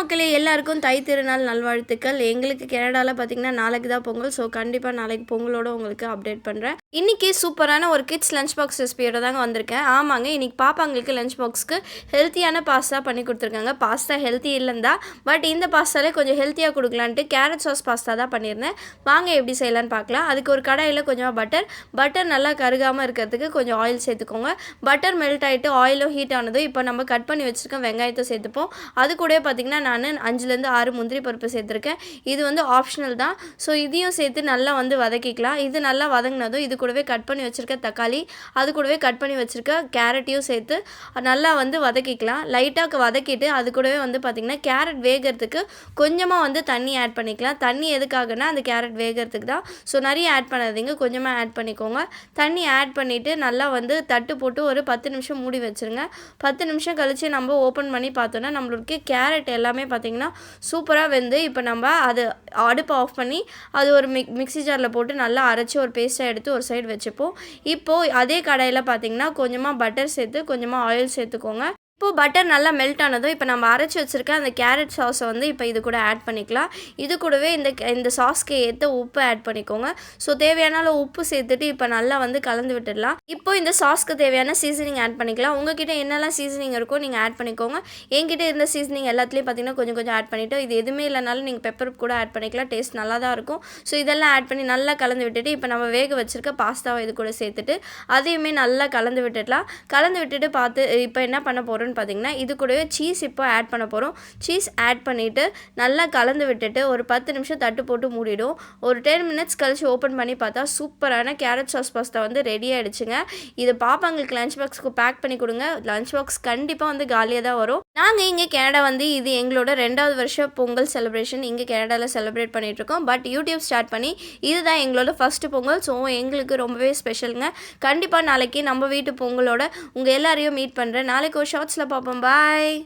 மக்களே எல்லாருக்கும் தை திருநாள் நல்வாழ்த்துக்கள். எங்களுக்கு கனடால பார்த்தீங்கன்னா நாளைக்கு தான் பொங்கல். ஸோ கண்டிப்பாக நாளைக்கு பொங்கலோட உங்களுக்கு அப்டேட் பண்ணுறேன். இன்றைக்கி சூப்பரான ஒரு கிட்ஸ் லஞ்ச் பாக்ஸ் ரெசிபியோட தாங்க வந்திருக்கேன். ஆமாங்க, இன்றைக்கி பாப்பாங்களுக்கு லஞ்ச் பாக்ஸ்க்கு ஹெல்த்தியான பாஸ்தா பண்ணி கொடுத்துருக்காங்க. பாஸ்தா ஹெல்த்தி இல்லைன்னு தான், பட் இந்த பாஸ்தாலே கொஞ்சம் ஹெல்த்தியாக கொடுக்கலான்ட்டு கேரட் சாஸ் பாஸ்தா தான் பண்ணியிருந்தேன். வாங்க எப்படி செய்யலான்னு பார்க்கலாம். அதுக்கு ஒரு கடாயில் கொஞ்சமாக பட்டர் நல்லா கருகாமல் இருக்கிறதுக்கு கொஞ்சம் ஆயில் சேர்த்துக்கோங்க. பட்டர் மெல்ட் ஆகிட்டு ஆயிலும் ஹீட் ஆனதும் இப்போ நம்ம கட் பண்ணி வச்சுருக்க வெங்காயத்தை சேர்த்துப்போம். அது கூட பார்த்திங்கன்னா நான் 5லேருந்து 6 முந்திரி பருப்பு சேர்த்துருக்கேன். இது வந்து ஆப்ஷனல் தான். ஸோ இதையும் சேர்த்து நல்லா வந்து வதக்கிக்கலாம். இது நல்லா வதங்கினதும் இது கூடவே கட் பண்ணி வச்சுருக்க தக்காளி, அது கூடவே கட் பண்ணி வச்சுருக்க கேரட்டையும் சேர்த்து நல்லா வந்து வதக்கிக்கலாம். லைட்டாக வதக்கிட்டு அது கூடவே வந்து பார்த்திங்கன்னா கேரட் வேகிறதுக்கு கொஞ்சமாக வந்து தண்ணி ஆட் பண்ணிக்கலாம். தண்ணி எதுக்காகனா அந்த கேரட் வேகிறதுக்கு தான். ஸோ நிறைய ஆட் பண்ணாதீங்க, கொஞ்சமாக ஆட் பண்ணிக்கோங்க. தண்ணி ஆட் பண்ணிவிட்டு நல்லா வந்து தட்டு போட்டு ஒரு 10 நிமிஷம் மூடி வச்சுருங்க. 10 நிமிஷம் கழித்து நம்ம ஓப்பன் பண்ணி பார்த்தோன்னா நம்மளுக்கு கேரட் எல்லாமே பார்த்திங்கன்னா சூப்பராக வெந்து இப்போ நம்ம அது அடுப்பை ஆஃப் பண்ணி அது ஒரு மிக்ஸி ஜாரில் போட்டு நல்லா அரைச்சி ஒரு பேஸ்ட்டாக எடுத்து ஒரு சைடு வச்சுப்போம். இப்போது அதே கடாயில் பார்த்திங்கன்னா கொஞ்சமாக பட்டர் சேர்த்து கொஞ்சமாக ஆயில் சேர்த்துக்கோங்க. இப்போது பட்டர் நல்லா மெல்ட் ஆனதும் இப்போ நம்ம அரைச்சி வச்சுருக்க அந்த கேரட் சாஸை வந்து இப்போ இது கூட ஆட் பண்ணிக்கலாம். இது கூடவே இந்த சாஸ்க்கு ஏற்ற உப்பு ஆட் பண்ணிக்கோங்க. ஸோ தேவையான உப்பு சேர்த்துட்டு இப்போ நல்லா வந்து கலந்து விட்டுடலாம். இப்போ இந்த சாஸ்க்கு தேவையான சீசனிங் ஆட் பண்ணிக்கலாம். உங்ககிட்ட என்னெல்லாம் சீசனிங் இருக்கோ நீங்கள் ஆட் பண்ணிக்கோங்க. என்கிட்ட இருந்த சீசனிங் எல்லாத்துலேயும் பார்த்திங்கன்னா கொஞ்சம் ஆட் பண்ணிவிட்டு, இது எதுவுமே இல்லைனாலும் நீங்கள் பெப்பர் கூட ஆட் பண்ணிக்கலாம். டேஸ்ட் நல்லா தான் இருக்கும். ஸோ இதெல்லாம் ஆட் பண்ணி நல்லா கலந்து விட்டுட்டு இப்போ நம்ம வேக வச்சுருக்க பாஸ்தாவை இது கூட சேர்த்துட்டு அதையுமே நல்லா கலந்து விட்டுடலாம். கலந்து விட்டுட்டு பார்த்து இப்போ என்ன பண்ண போகிறோம் பார்த்தீங்கன்னா இது கூடவே சீஸ் இப்போ ஆட் பண்ண போகிறோம். சீஸ் ஆட் பண்ணிவிட்டு நல்லா கலந்து விட்டுட்டு ஒரு 10 நிமிஷம் தட்டு போட்டு மூடிடும். ஒரு 10 மினிட்ஸ் கழிச்சு ஓப்பன் பண்ணி பார்த்தா சூப்பரான கேரட் சாஸ் பாஸ்தா வந்து ரெடி ஆகிடுச்சுங்க. இது பாப்பாங்களுக்கு லஞ்ச் பாக்ஸ்க்கு பேக் பண்ணி கொடுங்க. லஞ்ச் பாக்ஸ் கண்டிப்பாக வந்து காலியாக தான் வரும். நாங்கள் இங்கே கனடா வந்து இது எங்களோட 2வது வருஷம் பொங்கல் செலிப்ரேஷன் இங்கே கனடாவில் செலிப்ரேட் பண்ணிகிட்ருக்கோம். பட் யூடியூப் ஸ்டார்ட் பண்ணி இதுதான் எங்களோட ஃபஸ்ட்டு பொங்கல். ஸோ எங்களுக்கு ரொம்பவே ஸ்பெஷலுங்க. கண்டிப்பாக நாளைக்கு நம்ம வீட்டு பொங்கலோட உங்கள் எல்லாரையும் மீட் பண்ணுறேன். நாளைக்கு ஒரு ஷார்ட்ஸில் பார்ப்போம். பாய்.